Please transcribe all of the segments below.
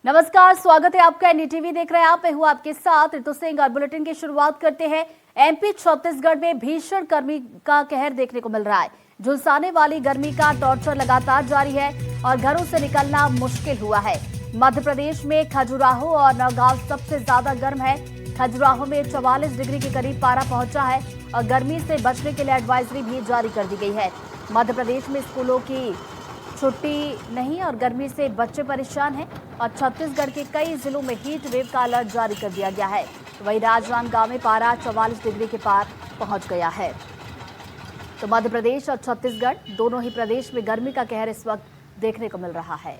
नमस्कार, स्वागत है आपका एनडीटीवी देख रहे हैं आप। मैं हूं आपके साथ ऋतु सिंह और बुलेटिन की शुरुआत करते हैं। एमपी छत्तीसगढ़ में भीषण गर्मी का कहर देखने को मिल रहा है। झुलसाने वाली गर्मी का टॉर्चर लगातार जारी है और घरों से निकलना मुश्किल हुआ है। मध्य प्रदेश में खजुराहो और नौगांव सबसे ज्यादा गर्म है। खजुराहो में 44 डिग्री के करीब पारा पहुंचा है और गर्मी से बचने के लिए एडवाइजरी भी जारी कर दी गई है। मध्य प्रदेश में स्कूलों की छुट्टी नहीं और गर्मी से बच्चे परेशान हैं और छत्तीसगढ़ के कई जिलों में हीट वेव का अलर्ट जारी कर दिया गया है। वहीं राजनांदगांव में पारा 44 डिग्री के पार पहुंच गया है। तो मध्य प्रदेश और छत्तीसगढ़ दोनों ही प्रदेश में गर्मी का कहर इस वक्त देखने को मिल रहा है।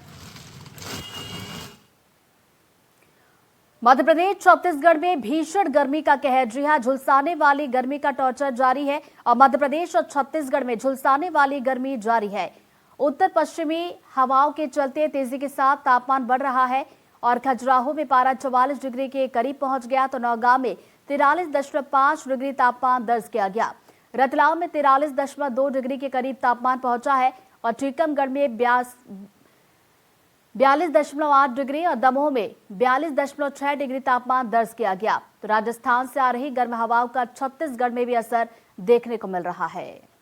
मध्य प्रदेश छत्तीसगढ़ में भीषण गर्मी का कहर, जी हां, झुलसाने वाली गर्मी का टॉर्चर जारी है और मध्य प्रदेश और छत्तीसगढ़ में झुलसाने वाली गर्मी जारी है। उत्तर पश्चिमी हवाओं के चलते तेजी के साथ तापमान बढ़ रहा है और खजुराहो में पारा 44 डिग्री के करीब पहुंच गया तो नौगांव में 43.5 डिग्री तापमान दर्ज किया गया। रतलाम में 43.2 डिग्री के करीब तापमान पहुंचा है और टीकमगढ़ में 42.8 डिग्री और दमोह में 42.6 डिग्री तापमान दर्ज किया गया। तो राजस्थान से आ रही गर्म हवाओं का छत्तीसगढ़ में भी असर देखने को मिल रहा है।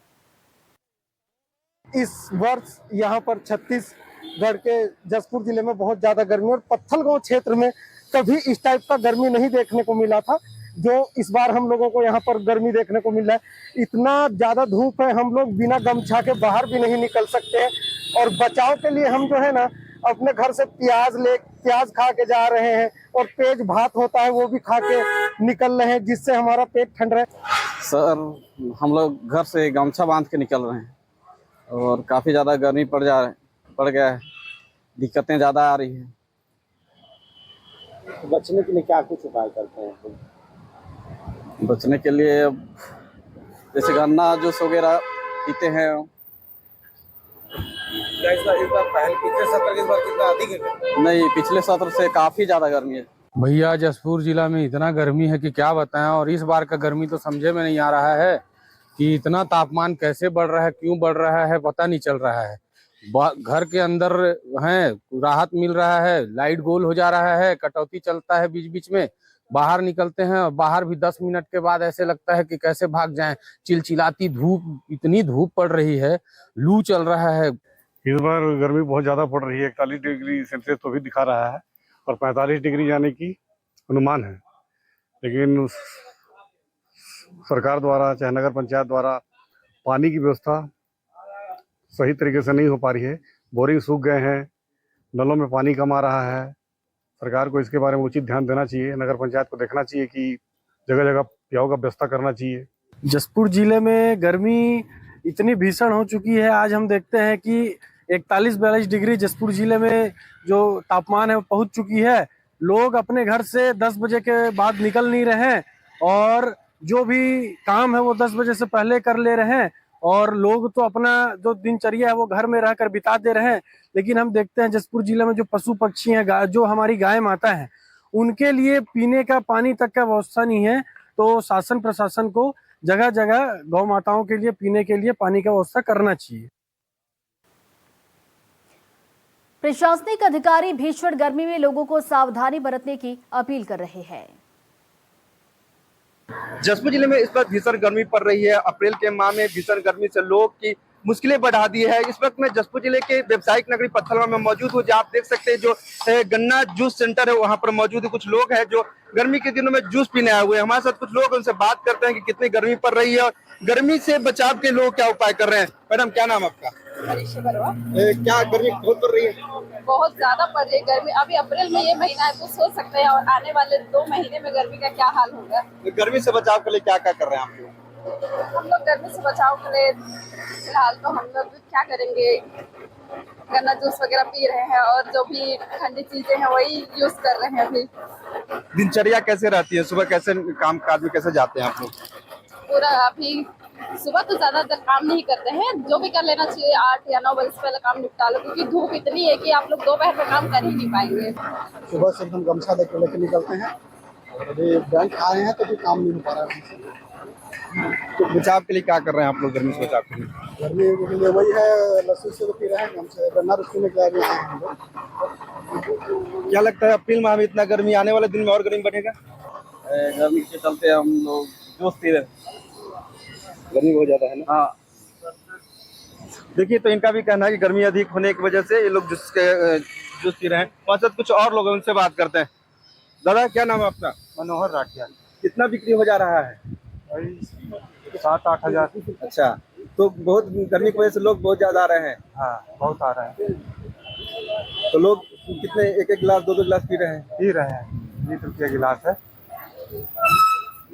इस वर्ष यहाँ पर छत्तीसगढ़ के जसपुर जिले में बहुत ज्यादा गर्मी और पत्थलगांव क्षेत्र में कभी इस टाइप का गर्मी नहीं देखने को मिला था जो इस बार हम लोगों को यहाँ पर गर्मी देखने को मिल रहा है। इतना ज्यादा धूप है, हम लोग बिना गमछा के बाहर भी नहीं निकल सकते हैं और बचाव के लिए हम जो है ना अपने घर से प्याज खा के जा रहे हैं और तेज भात होता है वो भी खा के निकल रहे हैं जिससे हमारा पेट ठंड रहे। सर, हम लोग घर से गमछा बांध के निकल रहे हैं और काफ़ी ज़्यादा गर्मी पड़ गया है, दिक्कतें ज़्यादा आ रही है। बचने के लिए क्या कुछ उपाय करते हैं? बचने के लिए जैसे गन्ना जूस वगैरह पीते हैं। इस बार पहले पिछले सत्र के इस बार कितना अधिक है? नहीं, पिछले सत्र से काफ़ी ज़्यादा गर्मी है भैया। जसपुर जिला में इतना गर्मी है कि क्या बताएं, और इस बार का गर्मी तो समझे में नहीं आ रहा है कि इतना तापमान कैसे बढ़ रहा है, क्यों बढ़ रहा है, पता नहीं चल रहा है। घर के अंदर हैं राहत मिल रहा है, लाइट गोल हो जा रहा है, कटौती चलता है बीच बीच में, बाहर निकलते हैं और बाहर भी 10 मिनट के बाद ऐसे लगता है कि कैसे भाग जाएं। चिलचिलाती धूप, इतनी धूप पड़ रही है, लू चल रहा है। इस बार गर्मी बहुत ज़्यादा पड़ रही है, 41 डिग्री सेल्सियस तो भी दिखा रहा है और 45 डिग्री जाने की अनुमान है। लेकिन सरकार द्वारा चाहे नगर पंचायत द्वारा पानी की व्यवस्था सही तरीके से नहीं हो पा रही है। बोरिंग सूख गए हैं, नलों में पानी कम आ रहा है। सरकार को इसके बारे में उचित ध्यान देना चाहिए, नगर पंचायत को देखना चाहिए कि जगह जगह प्याऊ का व्यवस्था करना चाहिए। जसपुर जिले में गर्मी इतनी भीषण हो चुकी है, आज हम देखते हैं कि 41-42 डिग्री जसपुर जिले में जो तापमान है वो पहुंच चुकी है। लोग अपने घर से 10 बजे के बाद निकल नहीं रहे हैं और जो भी काम है वो 10 बजे से पहले कर ले रहे हैं और लोग तो अपना जो दिनचर्या है वो घर में रहकर बिता दे रहे हैं। लेकिन हम देखते हैं जसपुर जिले में जो पशु पक्षी हैं, जो हमारी गाय माता है, उनके लिए पीने का पानी तक का व्यवस्था नहीं है। तो शासन प्रशासन को जगह जगह गौ माताओं के लिए पीने के लिए पानी का व्यवस्था करना चाहिए। प्रशासनिक अधिकारी भीषण गर्मी में लोगों को सावधानी बरतने की अपील कर रहे हैं। जसपुर जिले में इस बार भीषण गर्मी पड़ रही है। अप्रैल के माह में भीषण गर्मी से लोगों की मुश्किलें बढ़ा दी है। इस वक्त मैं जसपुर जिले के व्यावसायिक नगरी पत्थलगांव में मौजूद हूँ, जहाँ आप देख सकते हैं जो गन्ना जूस सेंटर है वहाँ पर मौजूद है। कुछ लोग हैं जो गर्मी के दिनों में जूस पीने आए हुए हैं। हमारे साथ कुछ लोग, उनसे बात करते हैं कि कितनी गर्मी पड़ रही है और गर्मी से बचाव के लोग क्या उपाय कर रहे हैं। मैडम, क्या नाम आपका? क्या गर्मी बहुत पड़ रही है? बहुत ज्यादा पड़ रही है गर्मी। अभी अप्रैल में ये महीना है तो सोच सकते हैं और आने वाले 2 महीने में गर्मी का क्या हाल होगा। गर्मी से बचाव के लिए क्या क्या कर रहे हैं आप लोग? हम लोग गर्मी से बचाव के लिए फिलहाल तो हम लोग क्या करेंगे, गन्ना जूस वगैरह पी रहे हैं और जो भी ठंडी चीजें हैं वही यूज कर रहे हैं। अभी दिनचर्या कैसे रहती है, सुबह कैसे काम काज में कैसे जाते हैं आप लोग? पूरा अभी सुबह तो ज्यादा देर काम नहीं करते हैं, जो भी कर लेना चाहिए 8 या 9 बजे से पहले काम निपटा लो, क्योंकि धूप इतनी है कि आप लोग दोपहर में काम कर ही नहीं पाएंगे। सुबह से एकदम गमछा लेके निकलते हैं। अभी बैंक आए हैं तो भी काम नहीं हो पा रहा है। तो बचाव के लिए क्या कर रहे हैं आप लोग गर्मी से बचाव के लिए? गर्मी के लिए वही है, लस्सी से तो पी रहे हैं, हमसे गन्ना रस पीने के लिए आए हैं हम लोग। क्या लगता है अप्रैल माह में इतना गर्मी, आने वाले दिन में और गर्मी बढ़ेगा? गर्मी के चलते हम लोग जूस पी रहे। गर्मी बहुत ज्यादा है ना। हाँ, देखिए तो इनका भी कहना है कि गर्मी अधिक होने की वजह से ये लोग जूस पी रहे हैं। और साथ कुछ और लोग हैं, उनसे बात करते हैं। दादा क्या नाम है आपका? मनोहर राठिया। कितना बिक्री हो जा रहा है? 7-8 हजार। अच्छा, तो बहुत गर्मी की वजह से लोग बहुत ज्यादा आ रहे हैं। हाँ, बहुत आ रहे हैं। तो लोग कितने, एक एक गिलास, दो दो गिलास पी रहे हैं? पी रहे हैं, 20 रुपया गिलास है।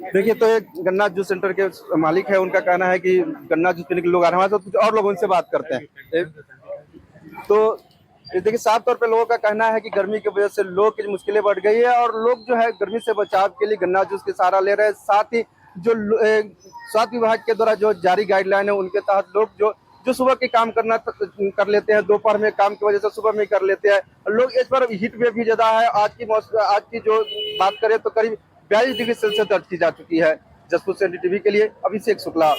देखिए तो एक गन्ना जूस सेंटर के मालिक है, उनका कहना है कि गन्ना जूस पीने के लोग आ रहे हैं। हमारे साथ कुछ और लोग, उनसे बात करते हैं। तो देखिए साफ तौर पे लोगों का कहना है कि गर्मी की वजह से लोग की मुश्किलें बढ़ गई है और लोग जो है गर्मी से बचाव के लिए गन्ना जूस के सहारा ले रहे हैं। साथ ही जो स्वास्थ्य विभाग के द्वारा जो जारी गाइडलाइन है उनके तहत लोग जो सुबह के काम कर लेते हैं, दोपहर में काम की वजह से सुबह में कर लेते हैं। लोग इस पर हीट वेव भी ज्यादा है। आज की जो बात करें तो करीब 42 डिग्री सेल्सियस दर्ज की जा चुकी है। जसपुर से एनडीटीवी के लिए अभिषेक शुक्ला।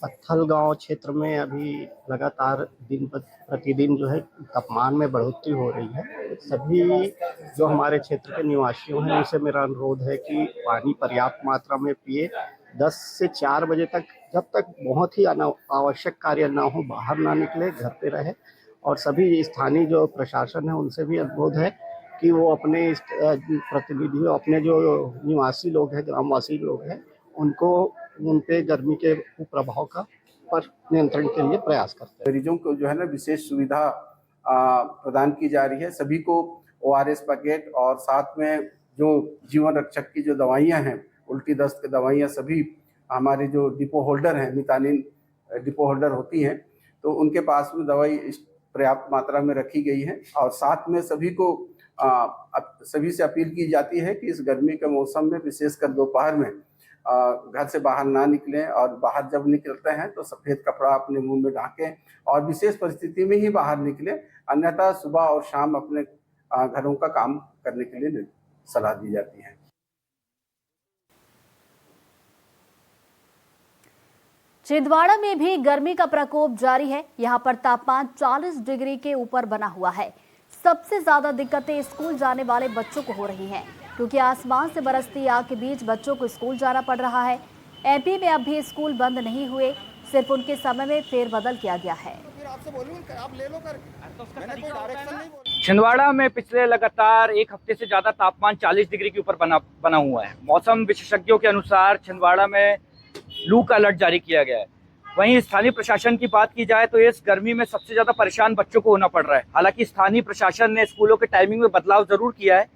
पत्थल गांव क्षेत्र में अभी लगातार दिन प्रतिदिन जो है तापमान में बढ़ोतरी हो रही है। सभी जो हमारे क्षेत्र के निवासियों हैं उनसे मेरा अनुरोध है कि पानी पर्याप्त मात्रा में पिए। 10 से 4 बजे तक, जब तक बहुत ही आवश्यक कार्य ना हो, बाहर ना निकले, घर पे रहे। और सभी स्थानीय जो प्रशासन है उनसे भी अनुरोध है कि वो अपने प्रतिनिधियों, अपने जो निवासी लोग हैं, ग्रामवासी लोग हैं, उन पे गर्मी के कुप्रभाव का पर नियंत्रण के लिए प्रयास करते हैं। मरीजों को जो है ना विशेष सुविधा प्रदान की जा रही है। सभी को ORS पैकेट और साथ में जो जीवन रक्षक की जो दवाइयां हैं, उल्टी दस्त की दवाइयां, सभी हमारे जो डिपो होल्डर हैं, मितानिन डिपो होल्डर होती हैं, तो उनके पास में दवाई पर्याप्त मात्रा में रखी गई है। और साथ में सभी से अपील की जाती है कि इस गर्मी के मौसम में विशेषकर दोपहर में घर से बाहर ना निकलें और बाहर जब निकलते हैं तो सफ़ेद कपड़ा अपने मुंह में ढाकें और विशेष परिस्थिति में ही बाहर निकलें। अन्यथा सुबह और शाम अपने घरों का काम करने के लिए सलाह दी जाती है। छिंदवाड़ा में भी गर्मी का प्रकोप जारी है। यहां पर तापमान 40 डिग्री के ऊपर बना हुआ है। सबसे ज्यादा दिक्कतें स्कूल जाने वाले बच्चों को हो रही हैं, क्योंकि आसमान से बरसती आग के बीच बच्चों को स्कूल जाना पड़ रहा है। एमपी में अब भी स्कूल बंद नहीं हुए, सिर्फ उनके समय में फेरबदल किया गया है। छिंदवाड़ा में पिछले लगातार एक हफ्ते से ज्यादा तापमान 40 डिग्री के ऊपर बना हुआ है। मौसम विशेषज्ञों के अनुसार छिंदवाड़ा में लू का अलर्ट जारी किया गया है। वहीं स्थानीय प्रशासन की बात की जाए तो इस गर्मी में सबसे ज्यादा परेशान बच्चों को होना पड़ रहा है। हालांकि स्थानीय प्रशासन ने स्कूलों के टाइमिंग में बदलाव जरूर किया है,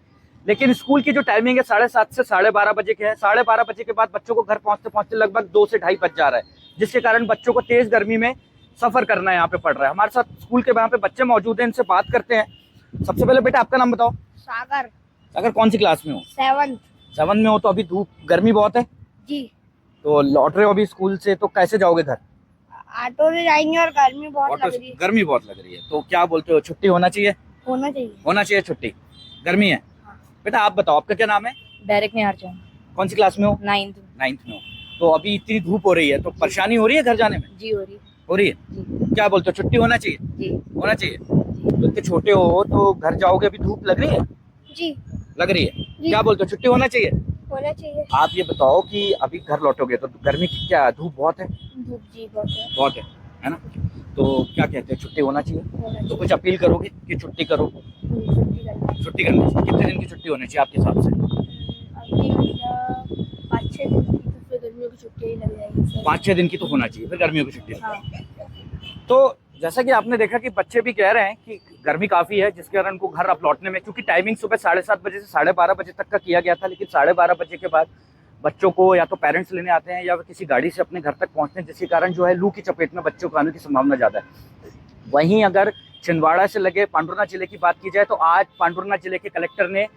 लेकिन स्कूल की जो टाइमिंग है 7:30 से 12:30 बजे के है। 12:30 बजे के बाद बच्चों को घर पहुंचते पहुंचते लगभग 2 से 2:30 बज जा रहा है, जिसके कारण बच्चों को तेज गर्मी में सफर करना यहाँ पे पड़ रहा है। हमारे साथ स्कूल के यहाँ पे बच्चे मौजूद हैं, इनसे बात करते हैं। सबसे पहले बेटा आपका नाम बताओ। सागर। सागर कौन सी क्लास में हो? 7th में हो। तो अभी धूप गर्मी बहुत है जी, तो लौट रहे हो अभी स्कूल से, तो कैसे जाओगे घर? ऑटो से जाएंगे और गर्मी बहुत लग रही है। गर्मी बहुत लग रही है, तो क्या बोलते हो, छुट्टी होना चाहिए? होना चाहिए छुट्टी, गर्मी है। बेटा आप बताओ आपका क्या नाम है? डायरेक्ट नहीं हरचंद। कौन सी क्लास में हो? 9th में हो। तो अभी इतनी धूप हो रही है तो परेशानी हो रही है घर जाने में? जी हो रही है। क्या बोलते हो, छुट्टी होना चाहिए? जी होना चाहिए। तो इतने छोटे हो तो घर जाओगे, अभी धूप लग रही है? जी लग रही है। क्या बोलते हो, छुट्टी होना चाहिए? होना चाहिए। आप ये बताओ कि अभी घर लौटोगे तो गर्मी की क्या, धूप बहुत है? धूप जी बहुत है ना? तो क्या कहते हैं, छुट्टी होना चाहिए? तो कुछ अपील करोगे कि छुट्टी करो? छुट्टी करनी चाहिए। कितने दिन की छुट्टी होनी चाहिए आपके हिसाब से? 5-6 दिन की, तो फिर गर्मियों की छुट्टी लग जाएगी। 5-6 दिन की तो होना चाहिए, फिर गर्मियों की छुट्टी। तो जैसा कि आपने देखा कि बच्चे भी कह रहे हैं कि गर्मी काफी है, जिसके कारण उनको घर अब लौटने में, क्योंकि टाइमिंग सुबह 7:30 बजे से 12:30 बजे तक का किया गया था, लेकिन 12:30 बजे के बाद बच्चों को या तो पेरेंट्स लेने आते हैं या किसी गाड़ी से अपने घर तक पहुंचते हैं, जिसके कारण जो है लू की चपेट में बच्चों को आने की संभावना ज़्यादा है। वहीं अगर छिंदवाड़ा से लगे पांडुरना जिले की बात की जाए तो आज पांडुरना जिले के कलेक्टर ने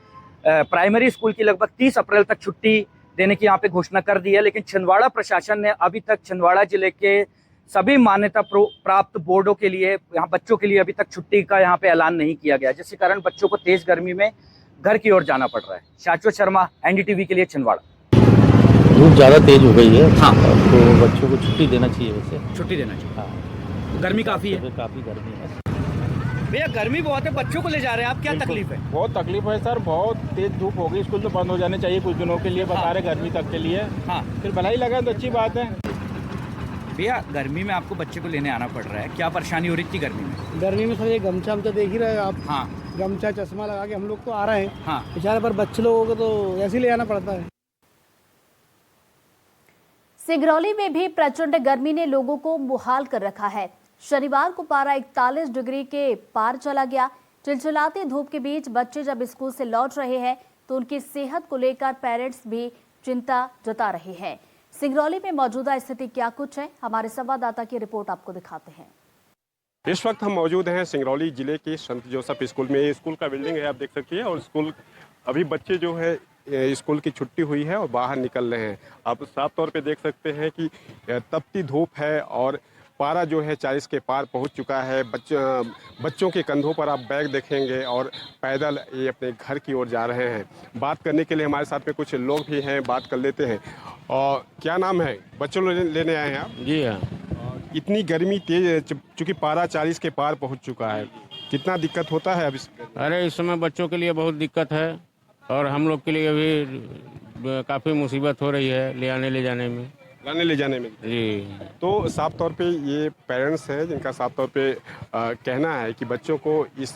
प्राइमरी स्कूल की लगभग 30 अप्रैल तक छुट्टी देने की यहाँ पे घोषणा कर दी है। लेकिन छिंदवाड़ा प्रशासन ने अभी तक छिंदवाड़ा जिले के सभी मान्यता प्राप्त बोर्डों के लिए, यहाँ बच्चों के लिए अभी तक छुट्टी का यहाँ पे ऐलान नहीं किया गया, जिसके कारण बच्चों को तेज गर्मी में घर की ओर जाना पड़ रहा है। शाश्वत शर्मा, एनडीटीवी के लिए छिंदवाड़ा। धूप बहुत ज़्यादा तेज हो गई है। हाँ। तो बच्चों को छुट्टी देना चाहिए वैसे। छुट्टी देना चाहिए। हाँ, गर्मी काफ़ी है। काफ़ी गर्मी है। भैया गर्मी बहुत है, बच्चों को ले जा रहे हैं आप, क्या तकलीफ है? बहुत तकलीफ है सर, बहुत तेज धूप हो गई। स्कूल तो बंद हो जाने चाहिए कुछ दिनों के लिए, बता रहे गर्मी तक के लिए। हाँ। फिर भलाई लगा तो अच्छी बात है। भैया गर्मी में आपको बच्चे को लेने आना पड़ रहा है, क्या परेशानी हो रही थी गर्मी में? गर्मी में सर ये गमछा हमचा देख ही रहे हैं आप। हाँ। गमछा चश्मा लगा के हम लोग तो आ रहे हैं। हाँ। बेचारे पर बच्चे लोगों को तो ऐसे ही ले आना पड़ता है। सिंगरौली में भी प्रचंड गर्मी ने लोगों को मुहाल कर रखा है। शनिवार को पारा 41 डिग्री के पार चला गया। चिलचिलाती धूप के बीच बच्चे जब स्कूल से लौट रहे हैं तो उनकी सेहत को लेकर पेरेंट्स भी चिंता जता रहे हैं। सिंगरौली में मौजूदा स्थिति क्या कुछ है, हमारे संवाददाता की रिपोर्ट आपको दिखाते हैं। इस वक्त हम मौजूद हैं सिंगरौली जिले के संत जोसेफ स्कूल में। ये स्कूल का बिल्डिंग है, आप देख सकती है। और स्कूल अभी बच्चे जो है स्कूल की छुट्टी हुई है और बाहर निकल रहे हैं। आप साफ तौर पे देख सकते हैं कि तपती धूप है और पारा जो है 40 के पार पहुंच चुका है। बच्चों के कंधों पर आप बैग देखेंगे और पैदल ये अपने घर की ओर जा रहे हैं। बात करने के लिए हमारे साथ में कुछ लोग भी हैं, बात कर लेते हैं। और क्या नाम है? बच्चों लेने आए हैं आप? जी हाँ। इतनी गर्मी तेज, चूँकि पारा 40 के पार पहुँच चुका है, कितना दिक्कत होता है अब अरे इस समय बच्चों के लिए बहुत दिक्कत है और हम लोग के लिए भी काफ़ी मुसीबत हो रही है ले जाने में। जी। तो साफ तौर पे ये पेरेंट्स हैं जिनका साफ तौर पे कहना है कि बच्चों को इस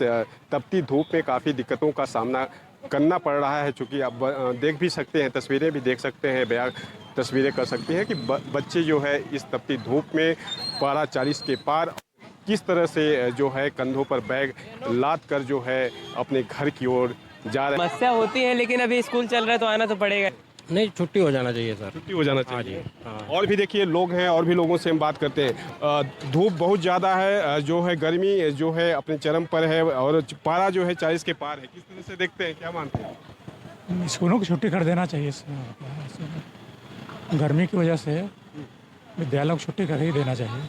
तपती धूप में काफ़ी दिक्कतों का सामना करना पड़ रहा है। चूँकि आप देख भी सकते हैं, तस्वीरें भी देख सकते हैं, बयान तस्वीरें कर सकते हैं कि बच्चे जो है इस तपती धूप में पारा 40 के पार किस तरह से जो है कंधों पर बैग लाद कर जो है अपने घर की ओर जा रहे हैं। समस्या होती है लेकिन अभी स्कूल चल रहा है तो आना तो पड़ेगा। नहीं, छुट्टी हो जाना चाहिए सर। छुट्टी हो जाना चाहिए। और भी देखिए लोग हैं, और भी लोगों से हम बात करते हैं। धूप बहुत ज़्यादा है, जो है गर्मी जो है अपने चरम पर है और पारा जो है 40 के पार है। किस तरह से देखते हैं, क्या मानते हैं? स्कूलों की छुट्टी कर देना चाहिए। गर्मी की वजह से विद्यालयों को छुट्टी कर ही देना चाहिए।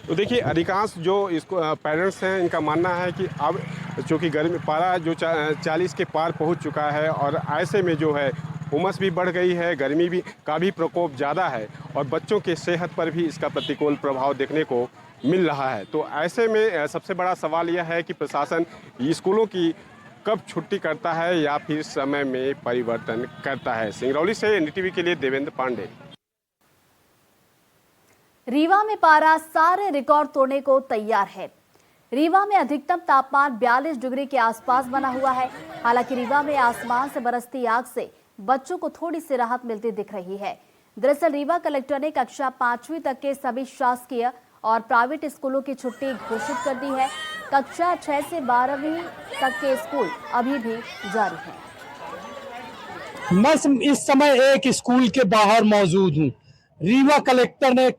तो देखिए अधिकांश जो इसको पेरेंट्स हैं, इनका मानना है कि अब चूँकि गर्मी पारा जो 40 के पार पहुंच चुका है और ऐसे में जो है उमस भी बढ़ गई है, गर्मी भी का भी प्रकोप ज़्यादा है और बच्चों के सेहत पर भी इसका प्रतिकूल प्रभाव देखने को मिल रहा है। तो ऐसे में सबसे बड़ा सवाल यह है कि प्रशासन स्कूलों की कब छुट्टी करता है या फिर समय में परिवर्तन करता है। सिंगरौली से एनडीटीवी के लिए देवेंद्र पांडे। रीवा में पारा सारे रिकॉर्ड तोड़ने को तैयार है। रीवा में अधिकतम तापमान 42 डिग्री के आसपास बना हुआ है। हालांकि रीवा में आसमान से बरसती आग से बच्चों को थोड़ी सी राहत मिलती दिख रही है। दरअसल रीवा कलेक्टर ने कक्षा 5वीं तक के सभी शासकीय और प्राइवेट स्कूलों की छुट्टी घोषित कर दी है। कक्षा 6 से 12वीं तक के स्कूल अभी भी जारी हैं। मैं इस समय एक स्कूल के बाहर मौजूद हूँ। रीवा कलेक्टर ने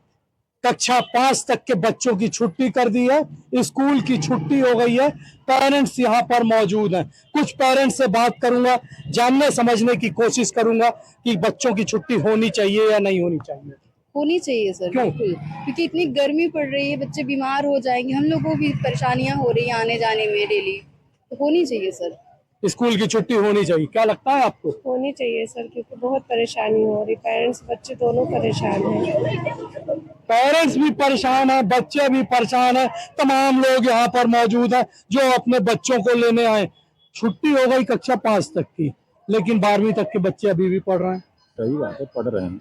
कक्षा 5 तक के बच्चों की छुट्टी कर दी है। स्कूल की छुट्टी हो गई है। पेरेंट्स यहाँ पर मौजूद हैं। कुछ पेरेंट्स से बात करूंगा, जानने समझने की कोशिश करूंगा कि बच्चों की छुट्टी होनी चाहिए या नहीं होनी चाहिए। होनी चाहिए सर। क्यों? क्योंकि इतनी गर्मी पड़ रही है, बच्चे बीमार हो जाएंगे, हम लोगों को भी परेशानियां हो रही है आने जाने में डेली। तो होनी चाहिए सर, स्कूल की छुट्टी होनी चाहिए। क्या लगता है आपको? होनी चाहिए सर, क्योंकि बहुत परेशानी हो रही, पेरेंट्स बच्चे दोनों परेशान हैं। पेरेंट्स भी परेशान है, बच्चे भी परेशान है। तमाम लोग यहाँ पर मौजूद हैं जो अपने बच्चों को लेने आए। छुट्टी हो गई कक्षा 5 तक की, लेकिन 12वीं तक के बच्चे अभी भी पढ़ रहे हैं। सही बात है, पढ़ रहे हैं।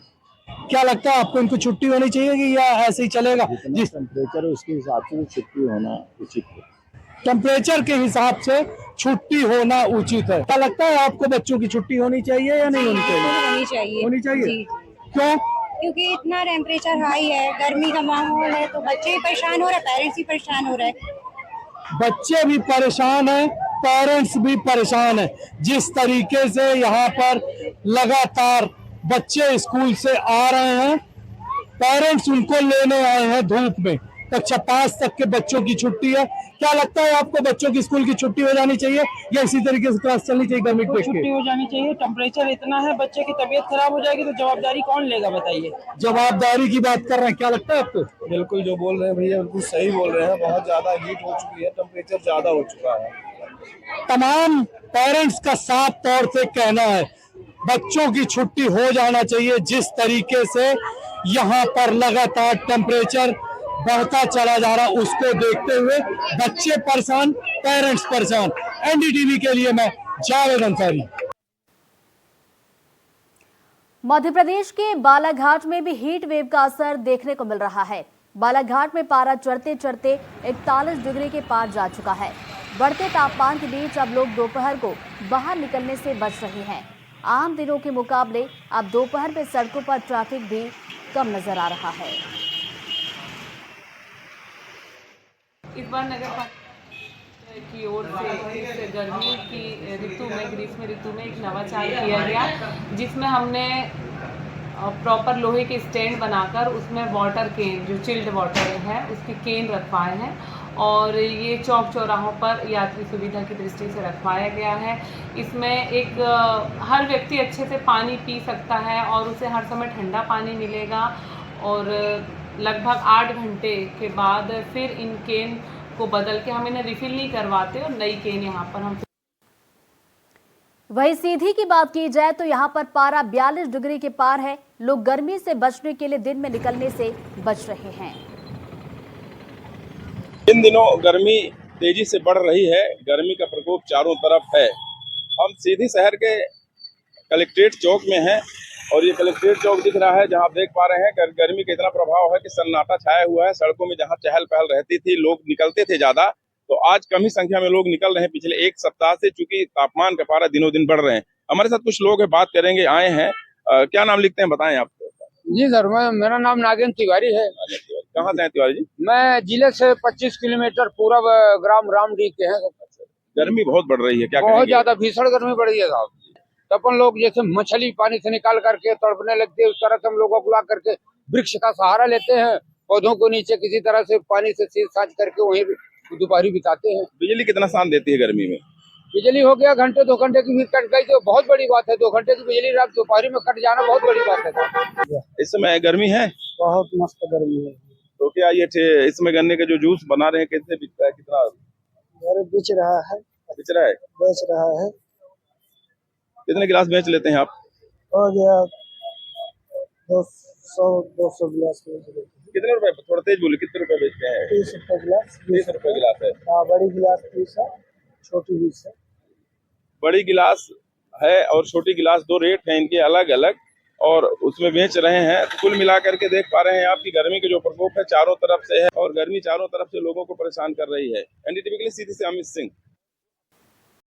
क्या लगता है आपको, इनको छुट्टी होनी चाहिए कि या ऐसे ही चलेगा? जिस टेम्परेचर है उसके हिसाब से छुट्टी होना उचित है। टेम्परेचर के हिसाब से छुट्टी होना उचित है। क्या लगता है आपको, बच्चों की छुट्टी होनी चाहिए या नहीं होनी चाहिए? होनी चाहिए। होनी चाहिए। जी। क्यों? क्योंकि इतना टेम्परेचर हाई है, गर्मी का माहौल है, तो बच्चे भी परेशान हो रहे हैं, पेरेंट्स भी परेशान हो रहे हैं। बच्चे भी परेशान हैं, पेरेंट्स भी परेशान हैं। जिस तरीके से यहाँ पर लगातार बच्चे स्कूल से आ रहे हैं, पेरेंट्स उनको लेने आए हैं धूप में। कक्षा 5 तक के बच्चों की छुट्टी है। क्या लगता है आपको, बच्चों की स्कूल की छुट्टी हो जानी चाहिए या इसी तरीके से क्लास चलनी चाहिए? गर्मी को छुट्टी हो जानी चाहिए। टेम्परेचर इतना है, बच्चे की तबीयत खराब हो जाएगी तो जवाबदारी कौन लेगा बताइए? जवाबदारी की बात कर रहे हैं, क्या लगता है आपको? बिल्कुल जो बोल रहे हैं भैया बिल्कुल सही बोल रहे हैं। बहुत ज्यादा हीट हो चुकी है, टेम्परेचर ज्यादा हो चुका है। तमाम पेरेंट्स का साफ तौर से कहना है बच्चों की छुट्टी हो जाना चाहिए। जिस तरीके से यहाँ पर लगातार टेम्परेचर बढ़ता चला जा रहा, उसको देखते हुए बच्चे परेशान, पेरेंट्स परेशान। एनडीटीवी के लिए मैं जावेद अंसारी। मध्य प्रदेश के बालाघाट में भी हीट वेव का असर देखने को मिल रहा है। बालाघाट में पारा चढ़ते चढ़ते 41 डिग्री के पार जा चुका है। बढ़ते तापमान के बीच अब लोग दोपहर को बाहर निकलने से बच रहे हैं। आम दिनों के मुकाबले अब दोपहर में सड़कों पर ट्रैफिक भी कम नजर आ रहा है। इस बार नगर पालिका की ओर से इस गर्मी की ऋतु में, ग्रीष्म ऋतु में एक नवाचार किया गया, जिसमें हमने प्रॉपर लोहे के स्टैंड बनाकर उसमें वाटर केन, जो चिल्ड वाटर है, उसके केन रखवाए हैं और ये चौक चौराहों पर यात्री सुविधा की दृष्टि से रखवाया गया है। इसमें एक हर व्यक्ति अच्छे से पानी पी सकता है और उसे हर समय ठंडा पानी मिलेगा और लगभग 8 घंटे के बाद फिर इन केन को बदल के हम इन्हें रिफिल नहीं करवाते और नई केन यहाँ पर हम। वही सीधी की बात की जाए तो यहाँ पर पारा 42 डिग्री के पार है। लोग गर्मी से बचने के लिए दिन में निकलने से बच रहे हैं। इन दिनों गर्मी तेजी से बढ़ रही है, गर्मी का प्रकोप चारों तरफ है। हम सीधी शहर के कलेक्ट्रेट चौक में हैं और ये कलेक्ट्रेट चौक दिख रहा है, जहां आप देख पा रहे हैं गर्मी का इतना प्रभाव है कि सन्नाटा छाया हुआ है। सड़कों में जहां चहल पहल रहती थी, लोग निकलते थे ज्यादा, तो आज कम ही संख्या में लोग निकल रहे हैं पिछले एक सप्ताह से, चूंकि तापमान का पारा दिनों दिन बढ़ रहे हैं। हमारे साथ कुछ लोग हैं, बात करेंगे, आए हैं। क्या नाम लिखते हैं, बताएं आप। जी सर, मेरा नाम नागेंद्र तिवारी है। कहाँ से हैं तिवारी जी? मैं जिले से 25 किलोमीटर पूरब ग्राम रामडी के हैं। गर्मी बहुत बढ़ रही है, क्या बहुत ज्यादा भीषण गर्मी बढ़ रही है साहब। तो अपन लोग जैसे मछली पानी से निकाल करके तड़पने लगते हैं, उस तरह से हम लोगों को ला करके वृक्ष का सहारा लेते हैं, पौधों को नीचे किसी तरह से पानी से सींच साँच करके वहीं दोपहरी बिताते हैं। बिजली कितना शान देती है गर्मी में? बिजली हो गया घंटे 2 घंटे की भी कट गई तो बहुत बड़ी बात है। 2 घंटे की बिजली रात दोपहरी में कट जाना बहुत बड़ी बात है। इस समय गर्मी है, बहुत मस्त गर्मी है। तो क्या ये इसमें गन्ने का जो जूस बना रहे हैं कैसे बिकता है, कितना बेच रहा है? बेच रहा है, बेच रहा है। कितने गिलास बेच लेते हैं आप? हो गया 200 गिलास। कितने रुपए? थोड़ा तेज बोले, कितने रुपए बेचते हैं? 30 रुपए गिलास। 30 रुपए गिलास है। हाँ, बड़ी गिलास 30 है, छोटी 20 है। बड़ी गिलास है और छोटी गिलास, 2 रेट हैं इनके अलग अलग, और उसमें बेच रहे हैं। कुल मिला करके देख पा रहे हैं आप कि गर्मी के जो प्रकोप है चारों तरफ से है और गर्मी चारों तरफ से लोगों को परेशान कर रही है। एनडीटीवी के लिए सीधी से अमित सिंह।